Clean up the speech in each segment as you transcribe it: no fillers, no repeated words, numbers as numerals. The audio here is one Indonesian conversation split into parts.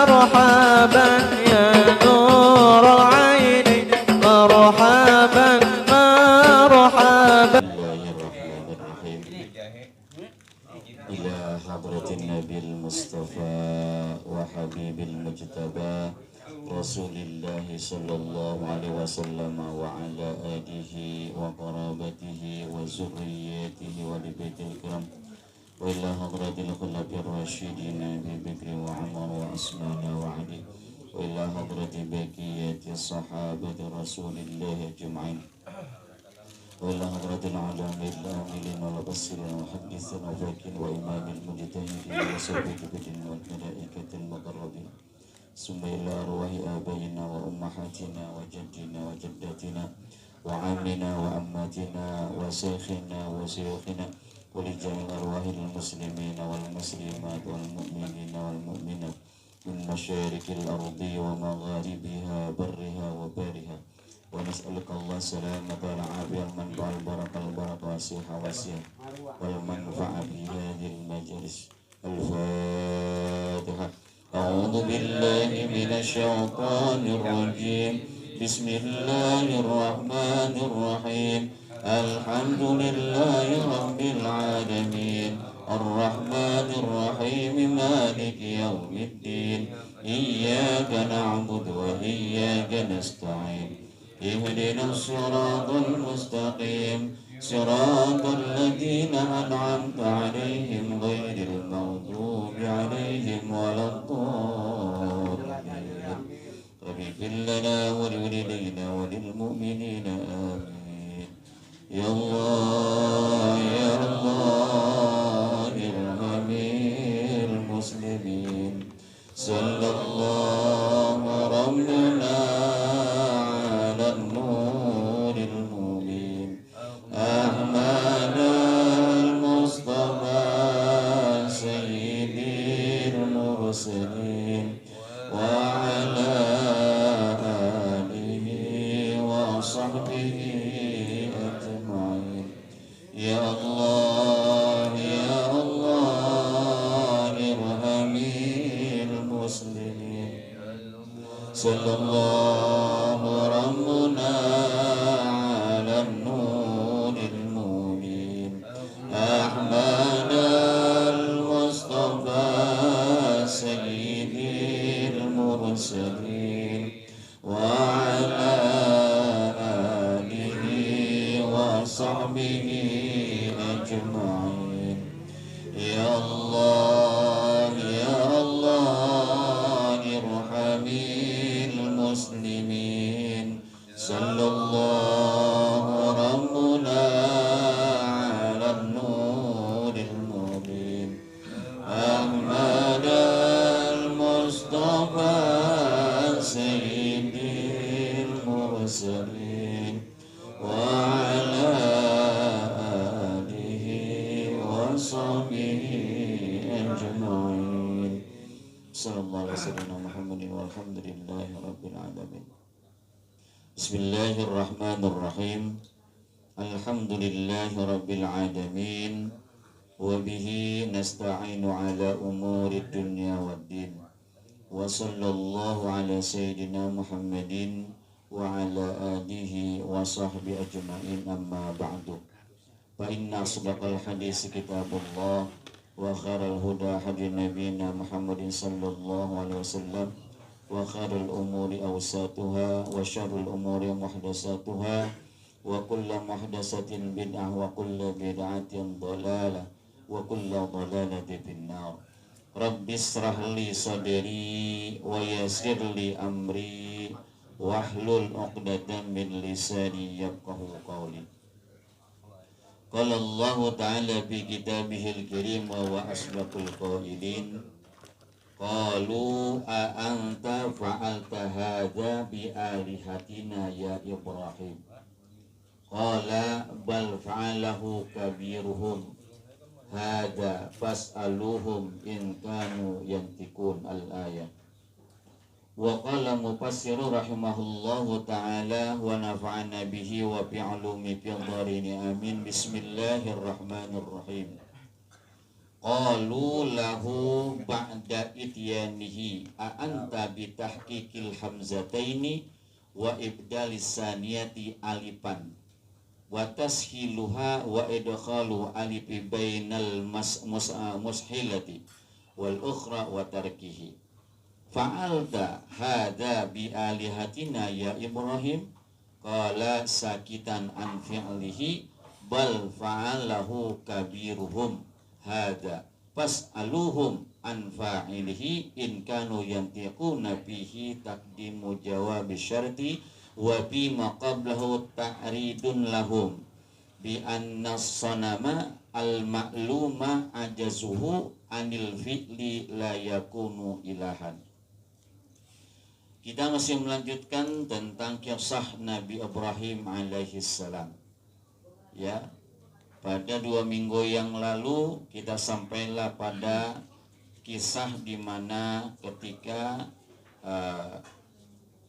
مرحبا يا نور العين مرحبا مرحبا. Bismillahirrahmanirrahim. Ila hadratin Nabil Mustafa wa Habibil Mujtaba Rasulillahi sallallahu alaihi wasallam wa ala alihi wa qarabatihi wa zurriyatihi wa libaitil kiram wa ila hadratil khulafir rasyidin Abi Bakri wa Umar wa Asmana wa Ali wa ila hadrati baqiyati sahabati Rasulillahi ajma'in وإلى حضرة العلماء العاملين والمبصرين والمحدثين والفاكين وإمام المجتهدين وصحبه بالدين والملائكة المقربين ثم إلى أرواح آبائنا وأمهاتنا وجدنا وجداتنا وعمنا وأماتنا وشيخنا وشيوخنا ولجميع أرواح المسلمين والمسلمات والمؤمنين والمؤمنات من مشارق الأرض ومغاربها برها وبارها ونسألك الله السلامة والعافية والمنفعة والبركة والصحة والسعة والمنفعة في هذه المجلس. الفاتحة. أعوذ بالله من الشيطان الرجيم. بسم الله الرحمن الرحيم. الحمد لله رب العالمين الرحمن الرحيم مالك يوم الدين إياك نعبد وإياك نستعين اهدنا الصراط المستقيم صراط الذين أنعمت عليهم غير المغضوب عليهم ولا الضالين. اغفر لنا ولوالدينا وللمؤمنين آمين. يا الله يا الله ارحم المسلمين. صلى الله ربنا وعلى آله وصحبه أجمعين. يا الله يا الله ارحم المسلمين. صلى الله ربنا على النور المبين أحمد المصطفى سيد المرسلين وعلى آله وصحبه أجمعين. يا الله يا الله ارحم المسلمين. صلى الله ربنا على النور المبين أحمد المصطفى سيد المرسلين وعلى آله وصحبه أجمعين. صلى الله عليه وسلم محمد والحمد لله رب العالمين. بسم الله الرحمن الرحيم. الحمد لله رب العالمين وبه نستعين على أمور الدنيا والدين وصلى الله على سيدنا محمد وعلى آله وصحبه أجمعين. أما بعد فإن أصدق الحديث كتاب الله وخير الهدى هدي نبينا محمد صلى الله عليه وسلم وخير الأمور أوساطها وشر الأمور محدثاتها وكل محدثة بدعة وكل بدعة ضلالة وكل ضلالة في النار. Rabbi israh li sadri wa yassir li amri wahlul 'uqdatam min lisani yafqahu qawli. Qala Allah ta'ala fi kitabihil karim wa asbaqul qailin qalu a anta fa'alta hadza bi alihatina ya Ibrahim qala bal fa'alahu kabiruhum hada fas'aluhum in kanu yantikun al-ayat. Wa qala mufassiru rahimahullahu ta'ala wa nafa'ana bihi wa bi'ulumi fil dharini amin. Bismillahirrahmanirrahim. Qalu lahu ba'da ityanihi a anta bi tahqiqil hamzataini wa ibdalis saniyati alifan wa tashiluha wa idkhalu alifi bainal mushilati wal ukhra wa tarkihi fa'alta hadha bi alihatina ya Ibrahim qala sakitan an fi'lihi bal fa'alahu kabiruhum hadha fas'aluhum an fa'ilihi in kanu yantiquna bihi taqdimu jawab syarti wa bima qablahu ta'ridun lahum bi anna sanama al ma'luma ajazuhu anil fi'li la yakunu ilahan. Kita masih melanjutkan tentang kisah Nabi Ibrahim alaihi salam. Ya, pada 2 minggu yang lalu kita sampailah pada kisah di mana ketika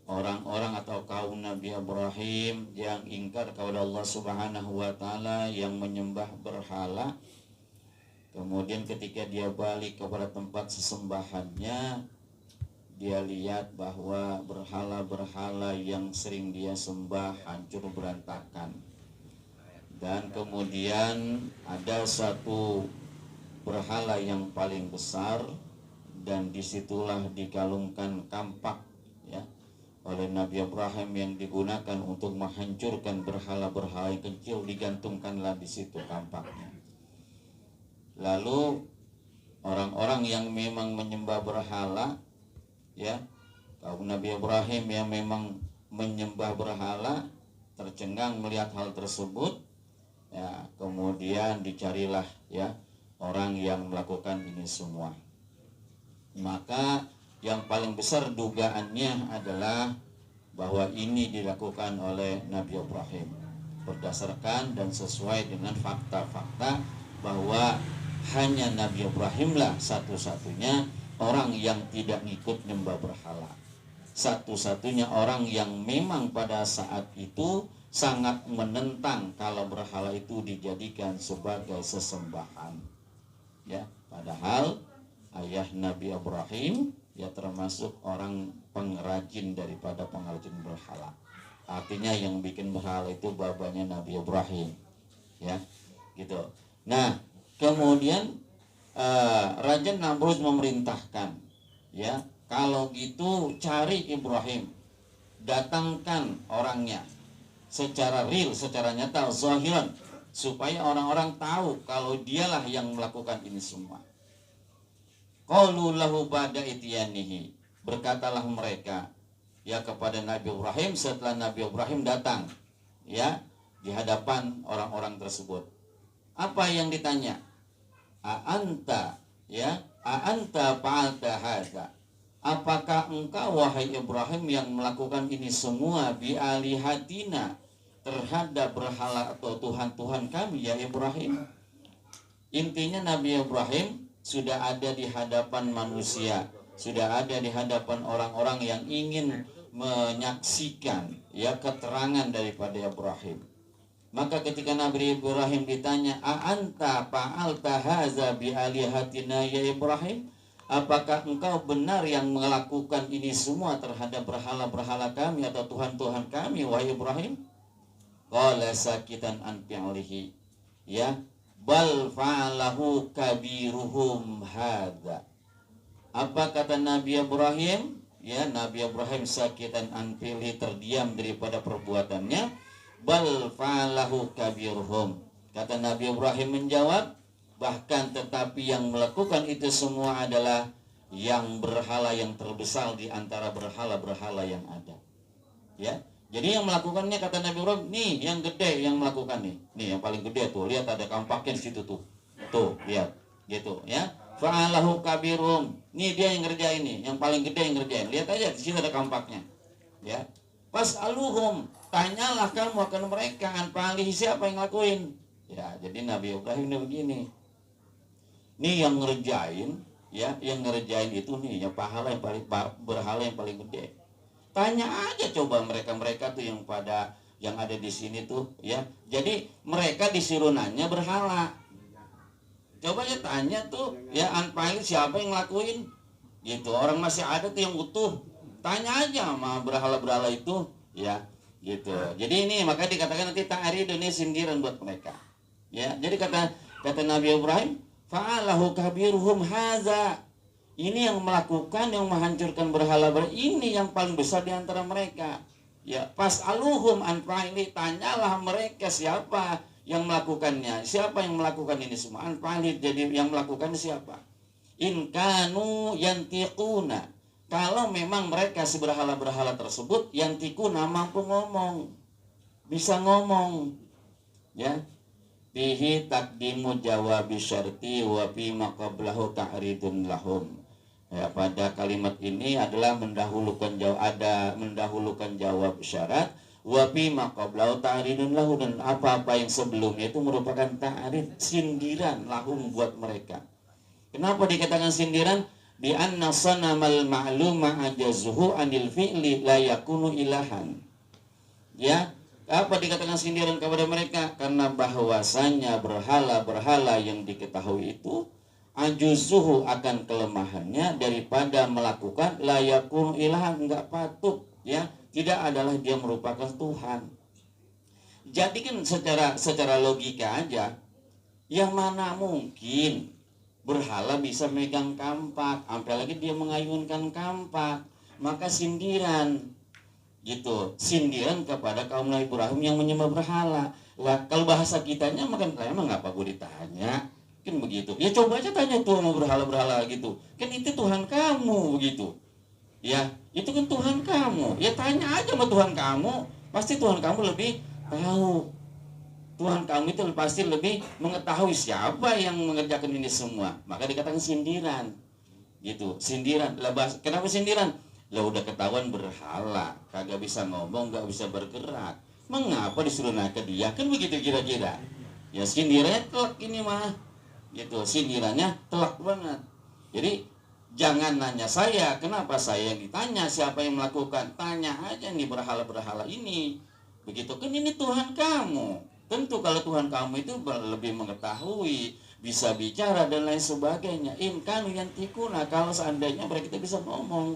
orang-orang atau kaum Nabi Ibrahim yang ingkar kepada Allah Subhanahu wa taala, yang menyembah berhala, kemudian ketika dia balik kepada tempat sesembahannya, dia lihat bahwa berhala-berhala yang sering dia sembah hancur berantakan. Dan kemudian ada satu berhala yang paling besar, dan disitulah dikalungkan kampak ya oleh Nabi Ibrahim yang digunakan untuk menghancurkan berhala-berhala yang kecil, digantungkanlah di situ kampaknya. Lalu orang-orang yang memang menyembah berhala, ya, kaum Nabi Ibrahim yang memang menyembah berhala tercengang melihat hal tersebut, ya, kemudian dicarilah ya orang yang melakukan ini semua. Maka yang paling besar dugaannya adalah bahwa ini dilakukan oleh Nabi Ibrahim berdasarkan dan sesuai dengan fakta-fakta bahwa hanya Nabi Ibrahimlah satu-satunya orang yang tidak ngikut nyembah berhala, satu-satunya orang yang memang pada saat itu sangat menentang kalau berhala itu dijadikan sebagai sesembahan. Ya, padahal ayah Nabi Ibrahim ya termasuk orang pengrajin daripada pengrajin berhala. Artinya yang bikin berhala itu babanya Nabi Ibrahim. Ya, gitu. Nah, kemudian Raja Namrud memerintahkan, ya, kalau gitu cari Ibrahim, datangkan orangnya secara real, secara nyata, zahiran, supaya orang-orang tahu kalau dialah yang melakukan ini semua. Qalu lahu ba'da ityanihi, berkatalah mereka ya kepada Nabi Ibrahim setelah Nabi Ibrahim datang ya di hadapan orang-orang tersebut. Apa yang ditanya? A'anta ya, a'anta fa'alta hadza, apakah engkau wahai Ibrahim yang melakukan ini semua bi alihatina, terhadap berhala atau Tuhan-Tuhan kami ya Ibrahim? Intinya Nabi Ibrahim sudah ada di hadapan manusia, sudah ada di hadapan orang-orang yang ingin menyaksikan ya keterangan daripada Ibrahim. Maka ketika Nabi Ibrahim ditanya, "A'anta fa'alta haza bi alihatina ya Ibrahim?" Apakah engkau benar yang melakukan ini semua terhadap berhala-berhala kami atau Tuhan-Tuhan kami wahai Ibrahim? Qala sakitan an fi'lihi, ya, bal fa'alahu kabiruhum hadza. Apa kata Nabi Ibrahim? Ya, Nabi Ibrahim sakitan an fi'lihi, terdiam daripada perbuatannya. Bal fa'alahu kabiruhum, kata Nabi Ibrahim menjawab, bahkan tetapi yang melakukan itu semua adalah yang berhala yang terbesar di antara berhala-berhala yang ada. Ya, jadi yang melakukannya kata Nabi Ibrahim, nih yang gede yang melakukan nih yang paling gede tuh, lihat ada kampaknya di situ tuh, lihat gitu ya. Fa'alahu kabiruhum, nih dia yang ngerjain nih, yang paling gede yang ngerjain, lihat aja di sini ada kampaknya, ya. Pas aluhum, tanyalah kamu akan mereka, anpalih siapa yang lakuin. Ya, jadi Nabi Ibrahim ini begini. Nih yang ngerjain, ya, yang ngerjain itu nih, yang pahala yang paling berhala yang paling gede. Tanya aja coba mereka tuh yang ada di sini tuh, ya. Jadi mereka disuruh nanya berhala. Coba aja tanya tuh, ya, anpalih siapa yang lakuin. gitu. Orang masih ada tuh yang utuh, tanya aja sama berhala-berhala itu, ya gitu. Jadi ini makanya dikatakan nanti ta'ridun, ini sindiran buat mereka, ya. Jadi kata Nabi Ibrahim, fa'alahu kabiruhum haza, ini yang melakukan, yang menghancurkan berhala-berhala ini yang paling besar di antara mereka. Ya, pas aluhum an fa'ili, tanyalah mereka siapa yang melakukannya, siapa yang melakukan ini semua. An fa'ili, jadi yang melakukan siapa? In kanu yantiquna, kalau memang mereka si berhala-berhala tersebut yantiquna, mampu ngomong, bisa ngomong, ya. Fihi takdimu jawabi syarti wa fi maqablahu ta'ridun lahum. Ya, pada kalimat ini adalah mendahulukan jawab syarat, wa fi maqablahu ta'ridun lahu, dan apa-apa yang sebelumnya itu merupakan ta'rid, sindiran lahum buat mereka. Kenapa dikatakan sindiran? Di anna sanamal ma'luma ajazuhu anil fi'li la yakunu ilahan. Ya, apa dikatakan sindiran kepada mereka? Karena bahwasanya berhala-berhala yang diketahui itu ajuzuhu, akan kelemahannya daripada melakukan layakun ilahan, enggak patut, ya, tidak adalah dia merupakan Tuhan. Jadi kan secara logika aja, yang mana mungkin berhala bisa megang kampak, apalagi dia mengayunkan kampak, maka sindiran gitu, sindiran kepada kaum Nabi Ibrahim yang menyembah berhala. Lah kalau bahasa kitanya makan emang ngapa gue ditanya, kan begitu. Ya coba aja tanya tuh sama berhala-berhala gitu, kan itu Tuhan kamu begitu, ya itu kan Tuhan kamu, ya tanya aja sama Tuhan kamu, pasti Tuhan kamu lebih tahu. Tuhan kamu itu pasti lebih mengetahui siapa yang mengerjakan ini semua. Maka dikatakan sindiran gitu, sindiran. Kenapa sindiran? Lah udah ketahuan berhala, kagak bisa ngomong, gak bisa bergerak, mengapa disuruh naik ke dia, kan begitu kira-kira. Ya sindirannya telak ini mah gitu, sindirannya telak banget. Jadi jangan nanya saya, kenapa saya yang ditanya, siapa yang melakukan, tanya aja nih berhala-berhala ini begitu, kan ini Tuhan kamu. Tentu kalau Tuhan kamu itu lebih mengetahui, bisa bicara dan lain sebagainya. Imkanu yang tikuna, kalau seandainya mereka itu bisa ngomong,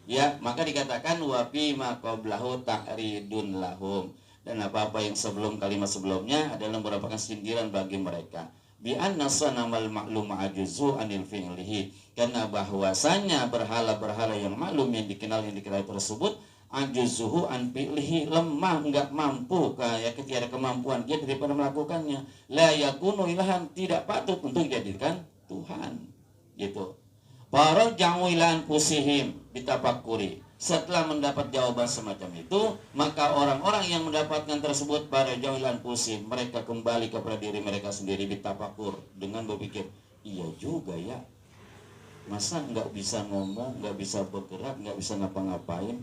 ya maka dikatakan wa fi ma qablahu ta'ridun lahum, dan apa-apa yang sebelum kalimat sebelumnya adalah merupakan sindiran bagi mereka. Bi anna sanamal ma'lum ajuzu anil fi'lihi, karena bahwasanya berhala-berhala yang maklum yang dikenal tersebut ajuzuhu an fi'lihi, lemah, enggak mampu, kayak ketika ada kemampuan dia daripada melakukannya. La yakunu ilahan, tidak patut untuk dijadikan Tuhan gitu. Para jangwilan pusihim bitafakuri, setelah mendapat jawaban semacam itu, maka orang-orang yang mendapatkan tersebut pada jangwilan pusih, mereka kembali kepada diri mereka sendiri bitafakur, dengan berpikir, iya juga ya, masa nggak bisa ngomong, nggak bisa bergerak, nggak bisa ngapa-ngapain,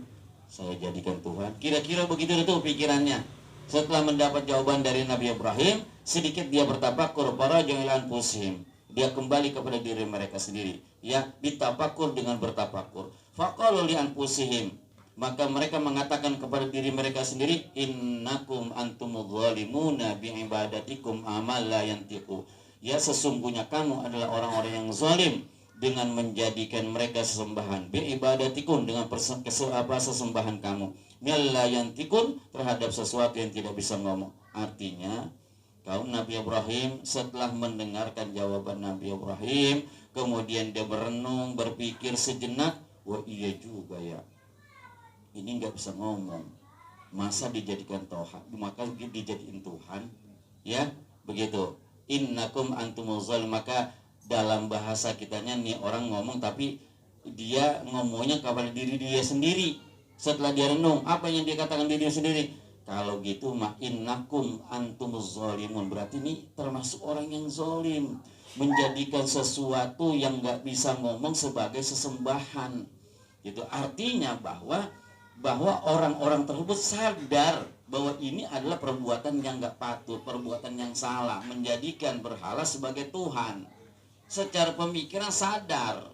saya jadikan Tuhan. Kira-kira begitu itu pikirannya. Setelah mendapat jawaban dari Nabi Ibrahim, sedikit dia bertafakur, para jangwilan pusih, dia kembali kepada diri mereka sendiri, ya, ditafakur dengan bertafakur. Faqalu li anfusihim, maka mereka mengatakan kepada diri mereka sendiri, innakum antumudz zalimuna bi ibadatikum amal la yantiqu, ya sesungguhnya kamu adalah orang-orang yang zalim dengan menjadikan mereka sesembahan, bi ibadatikum, dengan sesembahan kamu, mil la yantiqun, terhadap sesuatu yang tidak bisa ngomong. Artinya kaum Nabi Ibrahim setelah mendengarkan jawaban Nabi Ibrahim, kemudian dia berenung, berpikir sejenak, wah iya juga ya, ini nggak bisa ngomong, masa dijadikan Tuhan, maka dijadiin Tuhan, ya begitu. Innakum antumuz zalim, maka dalam bahasa kitanya nih orang ngomong tapi dia ngomongnya kepada diri dia sendiri. Setelah dia renung, apa yang dia katakan diri dia sendiri? Kalau gitu mah innakum antumuz zalimun, berarti ini termasuk orang yang zalim, menjadikan sesuatu yang nggak bisa ngomong sebagai sesembahan. Itu artinya bahwa orang-orang tersebut sadar bahwa ini adalah perbuatan yang nggak patut, perbuatan yang salah, menjadikan berhala sebagai Tuhan. Secara pemikiran sadar,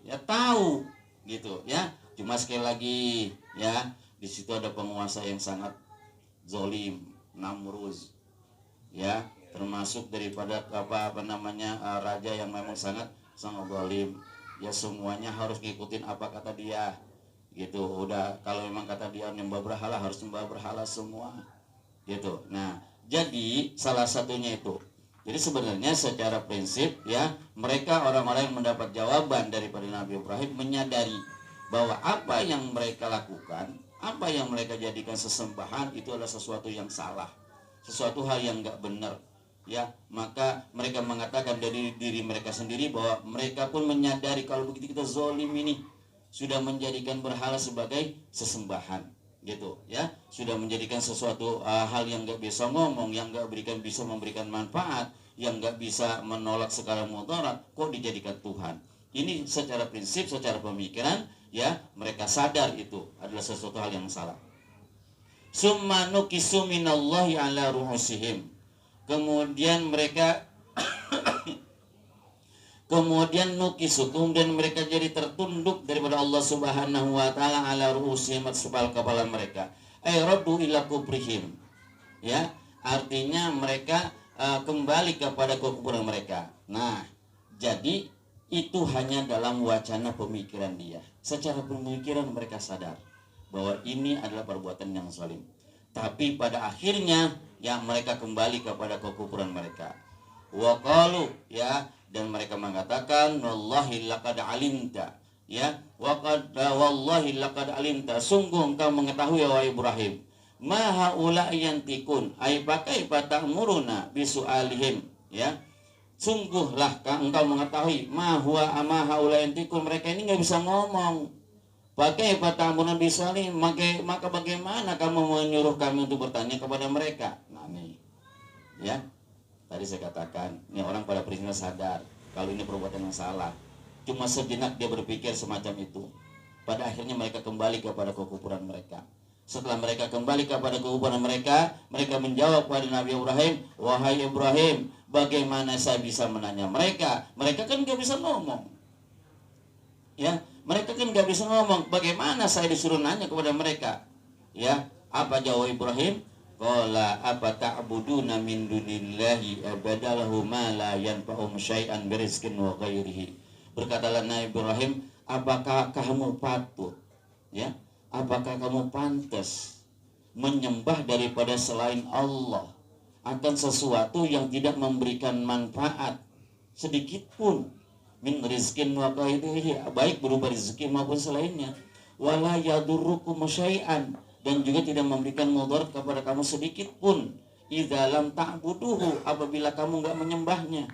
ya tahu gitu ya. Cuma sekali lagi ya, di situ ada penguasa yang sangat zolim, Namruz, ya, termasuk daripada raja yang memang sangat zolim. ya semuanya harus ngikutin apa kata dia gitu. Udah kalau memang kata dia nyembah berhala harus nyembah berhala semua gitu. Nah jadi salah satunya itu. Jadi sebenarnya secara prinsip ya mereka orang-orang yang mendapat jawaban daripada Nabi Ibrahim menyadari bahwa apa yang mereka lakukan, apa yang mereka jadikan sesembahan itu adalah sesuatu yang salah, sesuatu hal yang nggak benar ya. Maka mereka mengatakan dari diri mereka sendiri bahwa mereka pun menyadari kalau begitu kita zolim ini sudah menjadikan berhala sebagai sesembahan gitu ya, sudah menjadikan sesuatu hal yang nggak bisa ngomong, yang nggak bisa memberikan manfaat, yang nggak bisa menolak segala mudarat, kok dijadikan Tuhan. Ini secara prinsip, secara pemikiran ya mereka sadar itu adalah sesuatu hal yang salah. Summa nukisu minallahi ala ru'usihim, kemudian mereka kemudian mereka jadi tertunduk daripada Allah Subhanahu wa taala ala ru'usihim, atas kepala mereka. Ay raddu ila kubrihim. Ya, artinya mereka kembali kepada kekufuran mereka. Nah, jadi itu hanya dalam wacana pemikiran dia. Secara pemikiran mereka sadar bahwa ini adalah perbuatan yang zalim. Tapi pada akhirnya ya mereka kembali kepada kekufuran mereka. Wa qalu ya, dan mereka mengatakan wallahi laqad alimta ya, wallahi laqad alimta, sungguh engkau mengetahui ya Ibrahim, ma haula yantikun ay pakai patamuruna bisualihim ya, sungguhlah engkau mengetahui ma haula yantikun, mereka ini nggak bisa ngomong. Pakai patamuruna bisualihim, maka bagaimana kamu menyuruh kami untuk bertanya kepada mereka? Nah nih ya, tadi saya katakan, ini orang pada prinsipnya sadar kalau ini perbuatan yang salah. Cuma sejenak dia berpikir semacam itu. Pada akhirnya mereka kembali kepada kekufuran mereka. Setelah mereka kembali kepada kekufuran mereka, mereka menjawab kepada Nabi Ibrahim, wahai Ibrahim, bagaimana saya bisa menanya mereka? Mereka kan gak bisa ngomong. Ya, mereka kan gak bisa ngomong. Bagaimana saya disuruh nanya kepada mereka? Ya, apa jawab Ibrahim? Qala apa ta'buduna min dunillahi abadalahu ma la yanfa'um syai'an birizqin wa ghairihi. Berkatalah Nabi Ibrahim, apakah kamu patut ya, apakah kamu pantas menyembah daripada selain Allah akan sesuatu yang tidak memberikan manfaat sedikit pun, min rizqin wa ghairihi, baik berupa rezeki maupun selainnya, wala yadurrukum syai'an, dan juga tidak memberikan mudarat kepada kamu sedikit pun, idza lam ta'buduhu, apabila kamu enggak menyembahnya.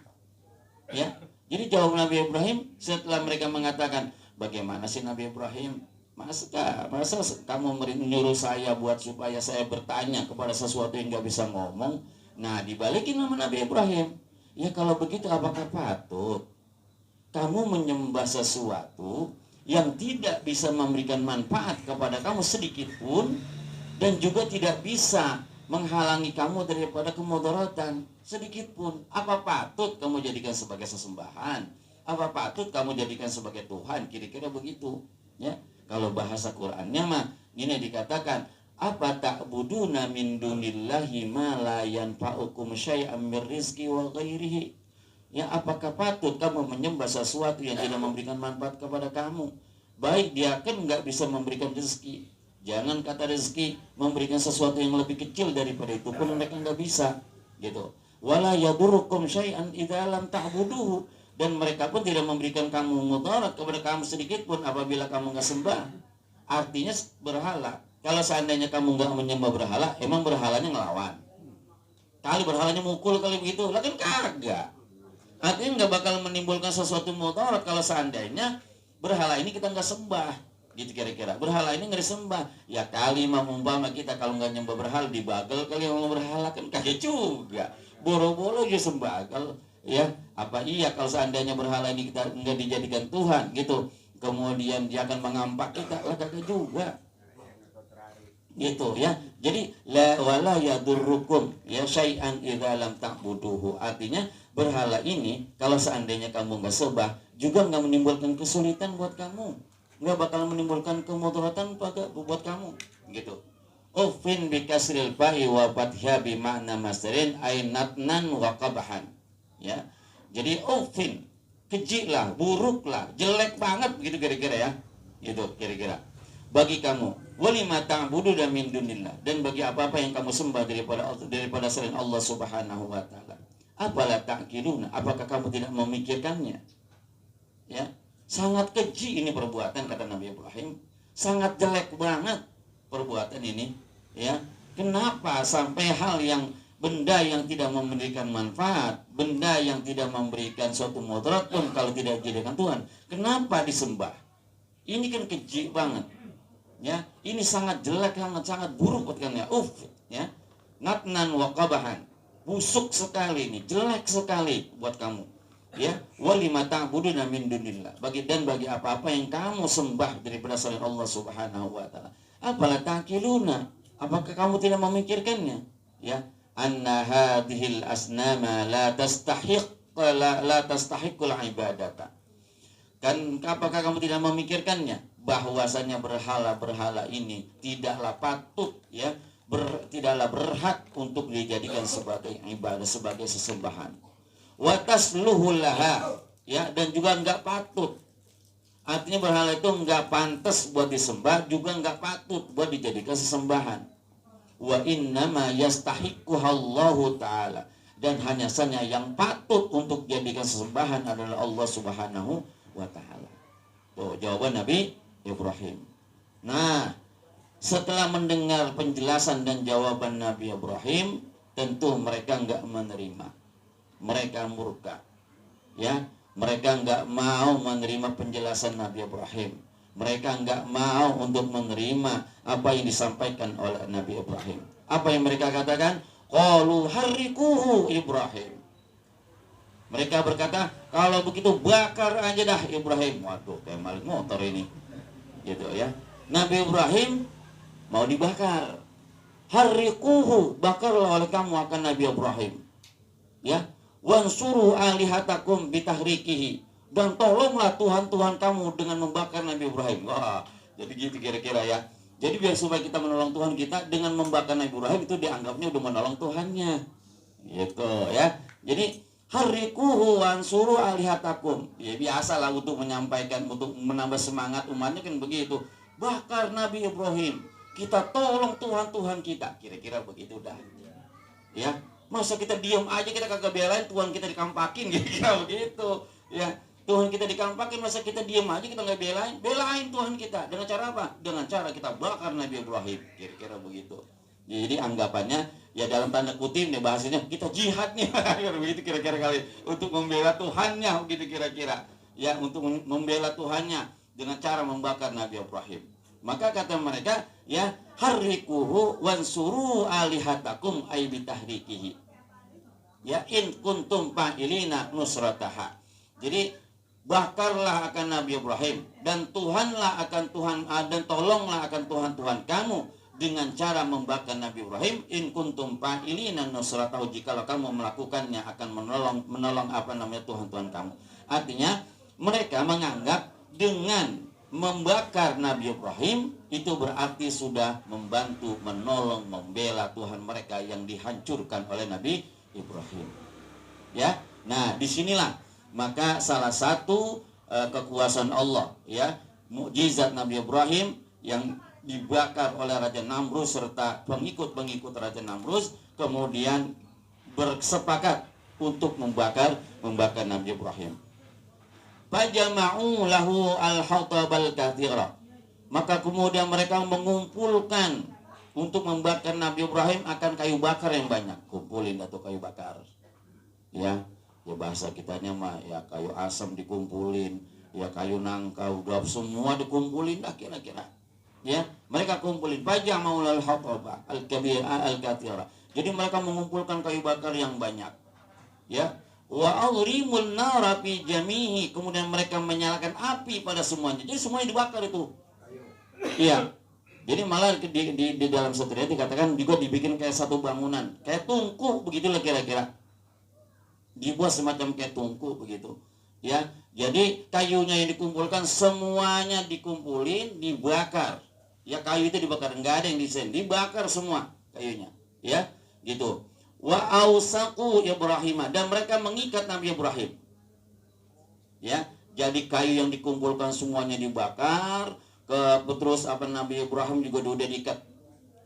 Ya. Jadi jawab Nabi Ibrahim setelah mereka mengatakan, bagaimana sih Nabi Ibrahim? Masa kamu menyuruh saya buat supaya saya bertanya kepada sesuatu yang enggak bisa ngomong? Nah, dibalikin sama Nabi Ibrahim. Ya kalau begitu apakah patut kamu menyembah sesuatu yang tidak bisa memberikan manfaat kepada kamu sedikit pun, dan juga tidak bisa menghalangi kamu daripada kemudaratan sedikit pun? Apa patut kamu jadikan sebagai sesembahan? Apa patut kamu jadikan sebagai Tuhan? Kira-kira begitu ya. Kalau bahasa Qur'annya mah ini dikatakan, apa ta'buduna min dunillahi ma la yanfa'ukum syai'an mir rizqi wa ghairihi. Ya, apakah patut kamu menyembah sesuatu yang tidak memberikan manfaat kepada kamu? Baik dia kan nggak bisa memberikan rezeki, jangan kata rezeki, memberikan sesuatu yang lebih kecil daripada itu pun mereka nggak bisa gitu. Wala yadurukum syai'an idza lam ta'buduhu, dan mereka pun tidak memberikan kamu mudarat kepada kamu sedikit pun apabila kamu nggak sembah. Artinya berhala, kalau seandainya kamu nggak menyembah berhala, emang berhalanya ngelawan? Kali berhalanya mukul kali begitu, lah kan kagak. Artinya nggak bakal menimbulkan sesuatu mudarat kalau seandainya berhala ini kita nggak sembah, gitu kira-kira. Berhala ini nggak disembah, ya kali mah umpama kita kalau nggak nyembah berhala dibagel kali yang berhala, kan kagak juga. Boro-boro aja sembagel, ya. Apa iya kalau seandainya berhala ini kita nggak dijadikan Tuhan, gitu, kemudian dia akan mengampak kita, lah kagak juga. Gitu ya. Jadi la wala yadurrukum ya syai'an idza lam ta'buduhu. Artinya berhala ini kalau seandainya kamu nggak sembah juga nggak menimbulkan kesulitan buat kamu, nggak bakal menimbulkan kemudaratan buat kamu gitu. Ufin bi kasril fa'i wa fathha bi ma'na masdarin ay natnan wa qabahan ya. Jadi ufin keji lah, buruk lah, jelek banget begitu kira-kira ya. Gitu kira-kira. Bagi kamu, walima ta'budu min dunillah, dan bagi apa-apa yang kamu sembah daripada selain Allah Subhanahu wa taala. Apalah ta'qiluna, apakah kamu tidak memikirkannya? Ya, sangat keji ini perbuatan, kata Nabi Ibrahim. Sangat jelek banget perbuatan ini, ya. Kenapa sampai hal yang benda yang tidak memberikan manfaat, benda yang tidak memberikan suatu mudarat pun kalau tidak dijadikan Tuhan, kenapa disembah? Ini kan keji banget. Ya, ini sangat jelek, sangat buruk buat kalian. Ya. Natnan wa qabahan. Busuk sekali ini, jelek sekali buat kamu. Ya, walima ta'buduna min dunillah. Bagi apa-apa yang kamu sembah daripada selain Allah Subhanahu wa taala. Apalah ta'qiluna? Apakah kamu tidak memikirkannya? Ya, anna hadhil asnama la tastahiqul ibadata. Kan apakah kamu tidak memikirkannya bahwasanya berhala-berhala ini tidaklah patut, ya, tidaklah berhak untuk dijadikan sebagai ibadah, sebagai sesembahan. Wa tasluhul laha, ya, dan juga enggak patut. Artinya berhala itu enggak pantas buat disembah, juga enggak patut buat dijadikan sesembahan. Wa innama yastahiquhallahu ta'ala, dan hanya saja yang patut untuk dijadikan sesembahan adalah Allah Subhanahu wa ta'ala. Tuh jawaban Nabi Ibrahim. Nah, setelah mendengar penjelasan dan jawaban Nabi Ibrahim, tentu mereka enggak menerima. Mereka murka. Ya, mereka enggak mau menerima penjelasan Nabi Ibrahim. Mereka enggak mau untuk menerima apa yang disampaikan oleh Nabi Ibrahim. Apa yang mereka katakan? Qalu harrikuhu Ibrahim. Mereka berkata, kalau begitu bakar aja dah Ibrahim. Waduh, kayak maling motor ini. Gitu ya. Nabi Ibrahim mau dibakar. Harrikuhu, bakarlah oleh kamu akan Nabi Ibrahim. Ya. Wansuru alihatakum bitahrikihi, dan tolonglah Tuhan-Tuhan kamu dengan membakar Nabi Ibrahim. Wah, jadi gitu kira-kira ya. Jadi biar supaya kita menolong Tuhan kita dengan membakar Nabi Ibrahim, itu dianggapnya udah menolong Tuhannya. Gitu ya. Jadi harrikuhu wansuru alihatakum. Ya biasalah untuk menyampaikan, untuk menambah semangat umatnya kan begitu. Bakar Nabi Ibrahim. Kita tolong Tuhan-Tuhan kita. Kira-kira begitu dah. Ya. Masa kita diam aja, kita kagak belain Tuhan kita dikampakin, kira-kira begitu. Ya, Tuhan kita dikampakin, masa kita diam aja, kita nggak belain Tuhan kita. Dengan cara apa? Dengan cara kita bakar Nabi Ibrahim, kira-kira begitu. Jadi anggapannya ya dalam tanda kutip nih bahasanya, kita jihad nih, begitu kira-kira kali, untuk membela Tuhannya, begitu kira-kira. Ya, untuk membela Tuhannya dengan cara membakar Nabi Ibrahim. Maka kata mereka, ya, harrikuhu wansuru alihatakum ay bitahrikihi. Ya, in kuntum fa'ilina nusrataha. Jadi bakarlah akan Nabi Ibrahim, dan Tuhanlah akan Tuhan, dan tolonglah akan Tuhan-Tuhan kamu dengan cara membakar Nabi Ibrahim. In kuntum fa'ilina nusratahu, jikalau kamu melakukannya akan menolong apa namanya Tuhan-Tuhan kamu. Artinya mereka menganggap dengan membakar Nabi Ibrahim itu berarti sudah membantu, menolong, membela Tuhan mereka yang dihancurkan oleh Nabi Ibrahim. Ya, nah disinilah maka salah satu kekuasaan Allah, ya, mukjizat Nabi Ibrahim yang dibakar oleh Raja Namrus serta pengikut-pengikut Raja Namrus kemudian bersepakat untuk membakar Nabi Ibrahim. Fajama'u lahu al-hatabal katsira. Maka kemudian mereka mengumpulkan untuk membakar Nabi Ibrahim akan kayu bakar yang banyak. Kumpulin atau kayu bakar. Ya, ya bahasa kitanya mah ya kayu asam dikumpulin, ya kayu nangka udah semua dikumpulin dah kira-kira. Ya, mereka kumpulin fajama'u al-hatabal al-kabir al-katsira. Jadi mereka mengumpulkan kayu bakar yang banyak. Ya, wa awrimul nara fi jamihi, kemudian mereka menyalakan api pada semuanya. Jadi semuanya dibakar itu. Iya. Jadi malah di dalam satu ayat dikatakan juga dibikin kayak satu bangunan, kayak tungku begitulah kira-kira. Dibuat semacam kayak tungku begitu. Ya. Jadi kayunya yang dikumpulkan semuanya dikumpulin, dibakar. Ya kayu itu dibakar, enggak ada yang desain, dibakar semua kayunya. Ya, gitu. Wa ausaku Ibrahim, dan mereka mengikat Nabi Ibrahim. Ya, jadi kayu yang dikumpulkan semuanya dibakar, terus Nabi Ibrahim juga udah diikat.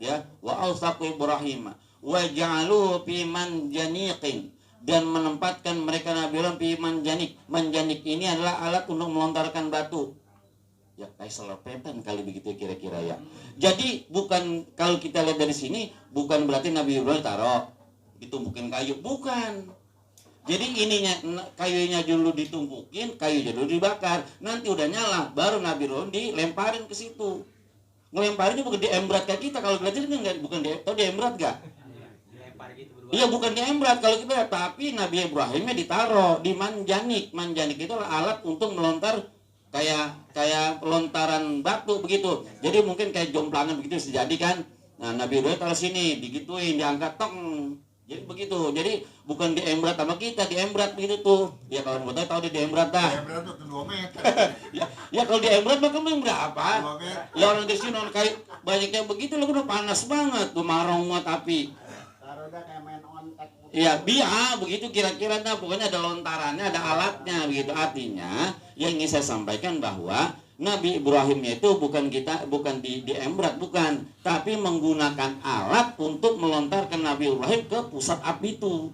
Ya, wa ausaku Ibrahim wa ja'alu fi manjaniqin, dan menempatkan mereka Nabi Ibrahim fi manjanik. Manjanik ini adalah alat untuk melontarkan batu. Ya, kayak selepetan kali begitu kira-kira ya. Jadi bukan, kalau kita lihat dari sini, bukan berarti Nabi Ibrahim taruh ditumpukin kayu, bukan. Jadi ininya, kayunya dulu ditumpukin, kayunya dulu dibakar, nanti udah nyala, baru Nabi Ibrahim dilemparin ke situ. Ngelemparinnya bukan diembrat kayak kita, kalau belajar kan enggak, bukan tau diembrat gak? Iya, bukan diembrat kalau kita, tapi Nabi Ibrahimnya ditaruh di manjanik. Manjanik itu adalah alat untuk melontar, kayak lontaran batu begitu. Jadi mungkin kayak jomplangan begitu sejadi kan. Nah, Nabi Ibrahim taruh sini, digituin, diangkat tong. Jadi begitu. Jadi bukan diembrat sama kita, diembrat begitu tuh. Ya kalau mau tahu dia diembrat dah. Diembrat tuh 2 meter. ya kalau diembrat mah kamu berapa? 2 meter. Ya orang di sini orang kayak banyaknya begitu, lo udah panas banget tuh, marong mah tapi. Taruh dah kayak main ontek. Iya, begitu kira-kira. Nah, pokoknya ada lontarannya, ada alatnya begitu. Artinya yang ingin saya sampaikan bahwa Nabi Ibrahimnya itu bukan diembrat, bukan, tapi menggunakan alat untuk melontarkan Nabi Ibrahim ke pusat api itu.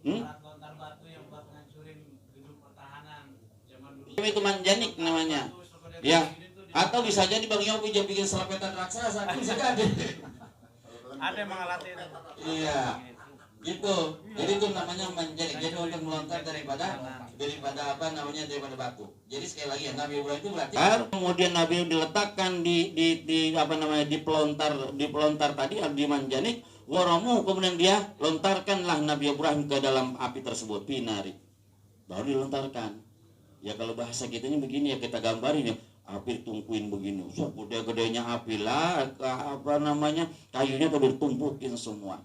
Alat lontar batu yang buat ngancurin gedung pertahanan zaman dulu. Itu manjanik namanya. Ya, atau bisa jadi Bang Yopi dia bikin selepetan raksasa, bisa jadi. Ada emang alatnya itu. Iya, gitu. Jadi itu namanya manjanik. Jadi untuk melontar daripada batu. Jadi sekali lagi ya, Nabi Ibrahim itu berarti kemudian Nabi diletakkan di pelontar tadi di manjanik, waramu, kemudian dia lontarkanlah Nabi Ibrahim ke dalam api tersebut, pinari. Baru dilontarkan. Ya kalau bahasa kitanya begini ya, kita gambarin ya, api tungkuin begini. Gede-gedenya api lah, kayunya tuh ditumpukin semua.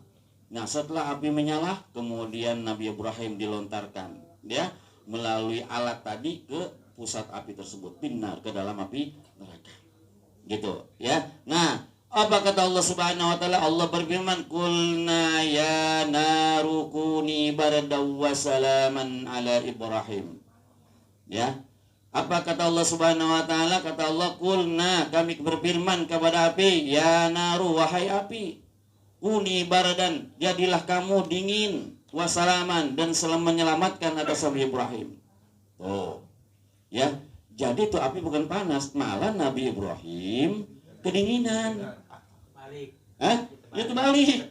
Nah, setelah api menyala, kemudian Nabi Ibrahim dilontarkan, ya, melalui alat tadi ke pusat api tersebut, binar, ke dalam api neraka. Gitu, ya. Nah, apa kata Allah Subhanahu wa taala? Allah berfirman, "Qulna ya naru kuni bardaw wa salaman ala Ibrahim." Ya. Apa kata Allah Subhanahu wa taala? Kata Allah, "Qulna," kami berfirman kepada api, "Ya naru, wahai api, kuni bardan, jadilah kamu dingin, wasalaman, dan menyelamatkan atas Nabi Ibrahim." Oh, ya, jadi itu api bukan panas, malah Nabi Ibrahim kedinginan. Balik. Itu balik.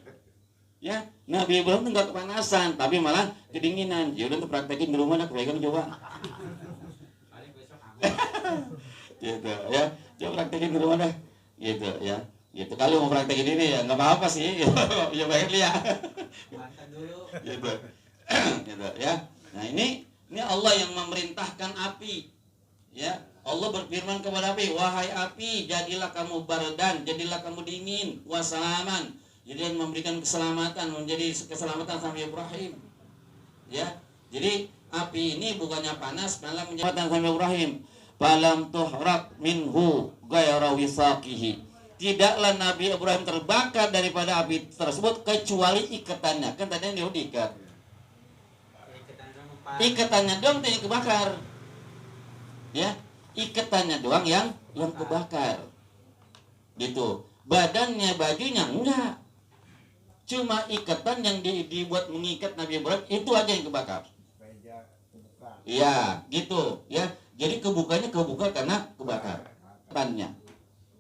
Ya, Nabi Ibrahim itu nggak kepanasan, tapi malah kedinginan. Ya udah, praktekin di rumah, praktekin coba. Balik besok Gitu ya, coba praktekin di rumah dah. Gitu ya. Gitu, kalau mau praktekin ini ya nggak apa-apa sih. Ya baik ya. mantan dulu. Gitu. Gitu ya. Nah, ini Allah yang memerintahkan api. Ya, Allah berfirman kepada api, "Wahai api, jadilah kamu bardan, jadilah kamu dingin, wasalaman." Jadi memberikan keselamatan, menjadi keselamatan sama Ibrahim. Ya. Jadi api ini bukannya panas, malah menjadi keselamatan sama Ibrahim. Falam tuhraq minhu ghayra wisaqihi. Tidaklah Nabi Ibrahim terbakar daripada api tersebut kecuali ikatannya. Kan tadi dia diikat. Ikatannya doang yang kebakar. Ya, ikatannya doang yang kebakar. Gitu. Badannya, bajunya enggak. Cuma ikatan yang dibuat mengikat Nabi Ibrahim itu aja yang kebakar. Iya, gitu, ya. Jadi kebuka karena kebakar. Tannya.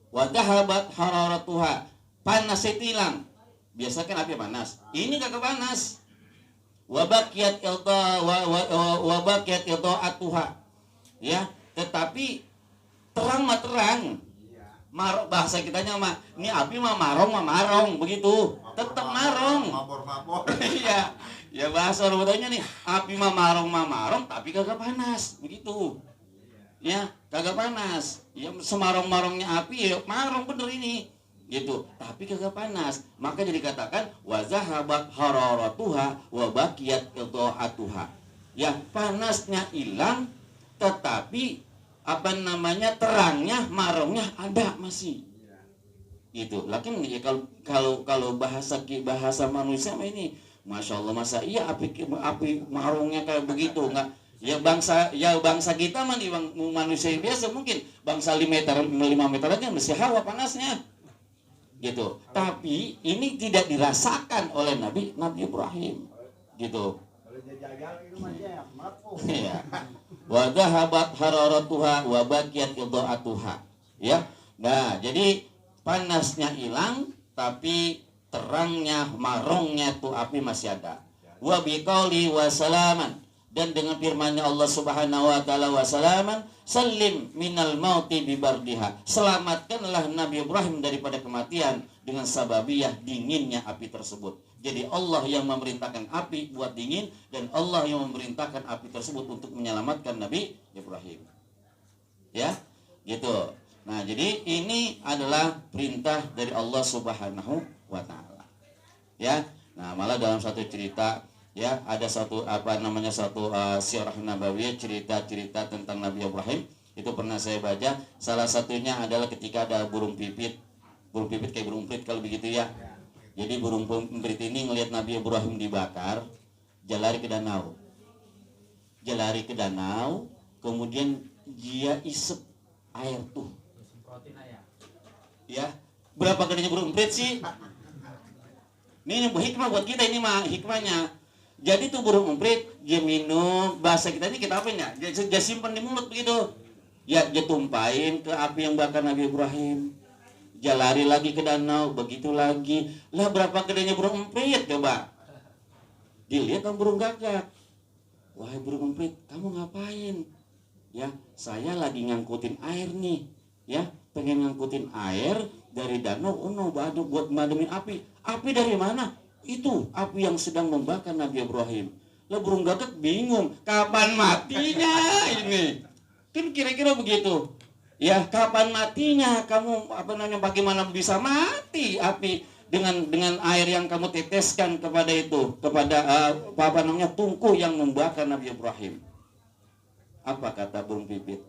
Wa dhahabat hararatuha. Panas itu hilang. Biasa kan api panas. Ini kagak panas. Wa baqiyat atuha. Ya, tetapi terang mah terang. Bahasa kitanya mah, ini api mah marong begitu. Tetap marong. Mabor. Iya. Ya bahasa rupanya nih, api mah marong tapi kagak panas, begitu. Ya, kagak panas. Ya semarong-marongnya api ya marong bener ini. Gitu, tapi kagak panas. Maka jadi katakan wa zahabat hararatuha wa baqiyat idha'atuha. Ya, panasnya hilang tetapi terangnya, marongnya ada masih. Gitu. Lakin ya kalau bahasa manusia ini, Masya Allah, masa iya api marongnya kayak begitu, bangsa kita mah nih manusia yang biasa mungkin bangsa 5 meter aja mesti hawa panasnya. Gitu. Tapi ini tidak dirasakan oleh Nabi Ibrahim. Gitu. Kalau dia jagal itu mah dia melepuh. Ya. Wa dhahabat hararatuha wa baqiyat idha'atuha. Ya. Nah, jadi panasnya hilang tapi terangnya, marongnya tuh api masih ada. Wa biqauli wa salaman, dan dengan firman-Nya Allah Subhanahu wa taala wa salaman, salim minal mauti bibardiha. Selamatkanlah Nabi Ibrahim daripada kematian dengan sababiyah dinginnya api tersebut. Jadi Allah yang memerintahkan api buat dingin dan Allah yang memerintahkan api tersebut untuk menyelamatkan Nabi Ibrahim. Ya, gitu. Nah, jadi ini adalah perintah dari Allah Subhanahu wa taala. Ya. Nah, malah dalam satu cerita ya ada satu sirah nabawiyah, cerita-cerita tentang Nabi Ibrahim itu pernah saya baca. Salah satunya adalah ketika ada burung pipit kayak burung emprit kalau begitu ya. Jadi burung emprit ini ngelihat Nabi Ibrahim dibakar, dia lari ke danau, kemudian dia isep air tuh. Ya, berapa gedenya burung emprit sih? Ini hikmah buat kita, ini mah hikmahnya. Jadi tuh burung emprit dia minum, bahasa kita ini kita apain ya? Dia simpan di mulut begitu. Ya, dia tumpahin ke api yang bakar Nabi Ibrahim. Dia lari lagi ke danau, begitu lagi. Lah berapa gedenya burung emprit coba? Dilihat kan burung gagak. Wahai burung emprit, kamu ngapain? Ya, saya lagi ngangkutin air nih. Ya, pengen ngangkutin air dari danau, buat madamin api. Api dari mana? Itu api yang sedang membakar Nabi Ibrahim. Lah burung gagak bingung, kapan matinya ini? Kan kira-kira begitu. Ya, kapan matinya? Kamu bagaimana bisa mati api dengan air yang kamu teteskan kepada tungku yang membakar Nabi Ibrahim? Apa kata burung pipit?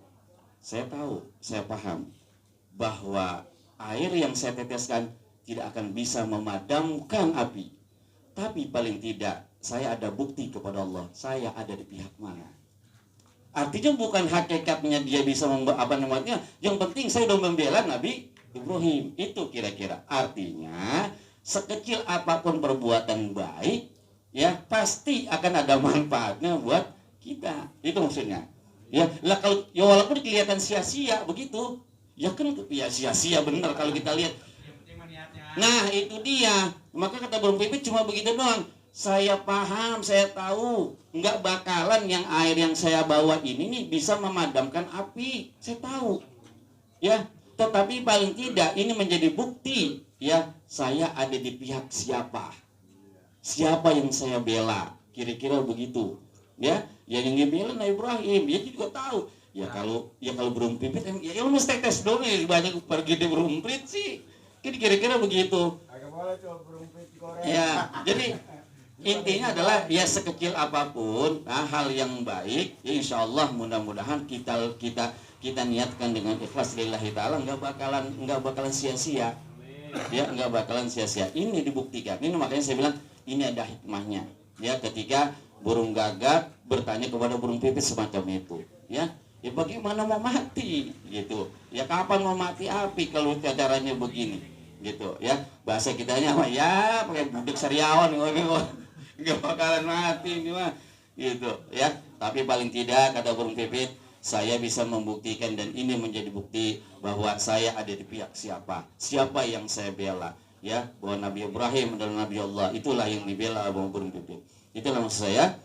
Saya tahu, saya paham bahwa air yang saya teteskan tidak akan bisa memadamkan api. Tapi paling tidak saya ada bukti kepada Allah, saya ada di pihak mana. Artinya bukan hakikatnya dia bisa yang penting saya sudah membela Nabi Ibrahim. Itu kira-kira. Artinya sekecil apapun perbuatan baik, ya pasti akan ada manfaatnya buat kita. Itu maksudnya. Ya, lah kalau ya walaupun kelihatan sia-sia begitu, ya kan ya sia-sia benar kalau kita lihat. Nah, itu dia. Maka kata burung pipit cuma begitu doang. Saya paham, saya tahu, nggak bakalan yang air yang saya bawa ini nih bisa memadamkan api. Saya tahu, ya. Tetapi paling tidak ini menjadi bukti, ya. Saya ada di pihak siapa yang saya bela. Kira-kira begitu, ya. Yang bela Nabi Ibrahim, dia juga tahu. Ya kalau burung pipit, ya mesti tes dong ya banyak pergi di burung pipit sih. Kira-kira begitu. Agak boleh coba burung pipit goreng. Ya, jadi intinya adalah ya sekecil apapun hal yang baik, ya insya Allah mudah-mudahan kita niatkan dengan ikhlas lillahi ta'ala nggak bakalan sia-sia, ya nggak bakalan sia-sia. Ini dibuktikan. Ini makanya saya bilang ini ada hikmahnya. Ya ketika burung gagak bertanya kepada burung pipit semacam itu, ya bagaimana mau mati gitu, ya kapan mau mati api kalau caranya begini gitu, ya bahasa kitanya mah ya pakai budek sariawan nggak bakalan mati gimana gitu ya. Tapi paling tidak kata burung pipit, saya bisa membuktikan dan ini menjadi bukti bahwa saya ada di pihak siapa yang saya bela, ya bahwa Nabi Ibrahim adalah Nabi Allah, itulah yang dibela sama burung pipit. Itulah maksud saya.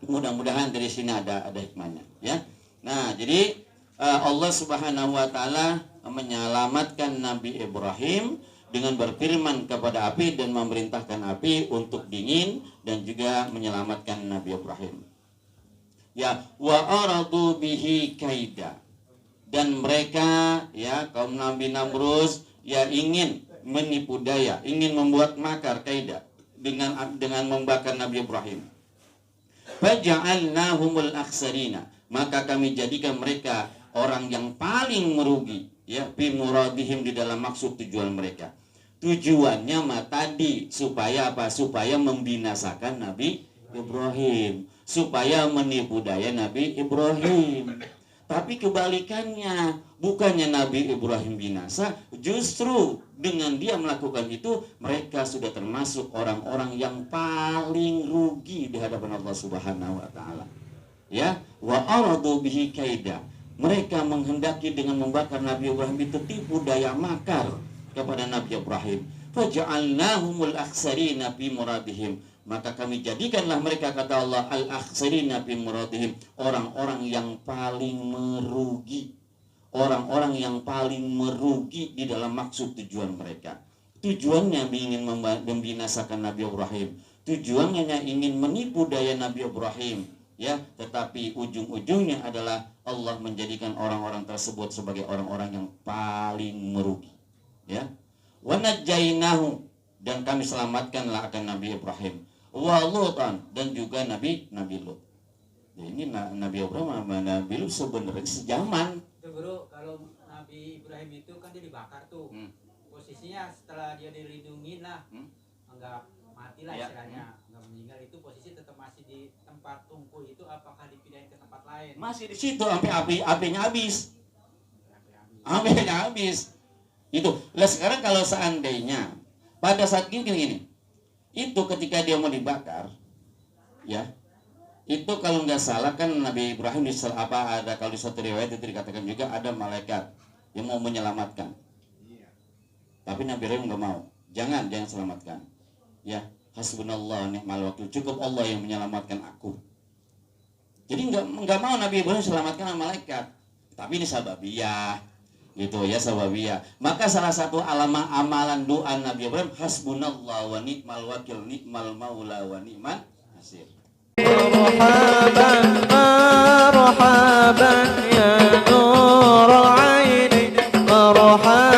Mudah-mudahan dari sini ada hikmahnya, ya. Nah, jadi Allah Subhanahu wa taala menyelamatkan Nabi Ibrahim dengan berfirman kepada api dan memerintahkan api untuk dingin dan juga menyelamatkan Nabi Ibrahim. Ya, wa aradu bihi kaida. Dan mereka ya kaum Nabi Namrus ya ingin menipu daya, ingin membuat makar kaida dengan membakar Nabi Ibrahim. Faja'alnahumul akhsarina. Maka kami jadikan mereka orang yang paling merugi, ya fi muradihim, di dalam maksud tujuan mereka. Tujuannya tadi supaya apa? Supaya membinasakan Nabi Ibrahim, supaya menipu daya Nabi Ibrahim. Tapi kebalikannya, bukannya Nabi Ibrahim binasa, justru dengan dia melakukan itu, mereka sudah termasuk orang-orang yang paling rugi di hadapan Allah Subhanahu wa taala. Ya, wa aradu bihi kaida. Mereka menghendaki dengan membakar Nabi Ibrahim itu tipu daya makar kepada Nabi Ibrahim. Faja'alnahumul akhsarina fi muradihim. Maka kami jadikanlah mereka, kata Allah, al-akhsarina fi muradihim, orang-orang yang paling merugi, orang-orang yang paling merugi di dalam maksud tujuan mereka. Tujuannya ingin membinasakan Nabi Ibrahim, tujuannya ingin menipu daya Nabi Ibrahim, ya, tetapi ujung-ujungnya adalah Allah menjadikan orang-orang tersebut sebagai orang-orang yang paling merugi, ya. Wa najjainahu, dan kami selamatkanlah akan Nabi Ibrahim, wa Lutan, dan juga Nabi Lut. Ya, ini Nabi Ibrahim sama Nabi Lut sebenarnya sejaman. Itu Guru, kalau Nabi Ibrahim itu kan dia dibakar tuh. Posisinya setelah dia dilindungi lah, enggak mati lah istilahnya, enggak meninggal, itu posisi tetap masih di tempat tungku itu, apakah dipindahin ke tempat lain? Masih di situ sampai apinya habis. Apinya habis. Itu. Lah sekarang kalau seandainya pada saat gini, itu ketika dia mau dibakar, ya, itu kalau nggak salah kan Nabi Ibrahim ada, kalau di suatu riwayat itu dikatakan juga ada malaikat yang mau menyelamatkan. Tapi Nabi Ibrahim nggak mau. Jangan selamatkan. Ya, hasbunallah ni'mal wakil. Cukup Allah yang menyelamatkan aku. Jadi nggak mau Nabi Ibrahim selamatkan malaikat. Tapi ini sababiyah. Gitu ya, sababiyah. Maka salah satu amalan doa Nabi Ibrahim, hasbunallah wa ni'mal wakil, ni'mal maula wa ni'mal nasir. مرحبا مرحبا يا نور العين مرحبا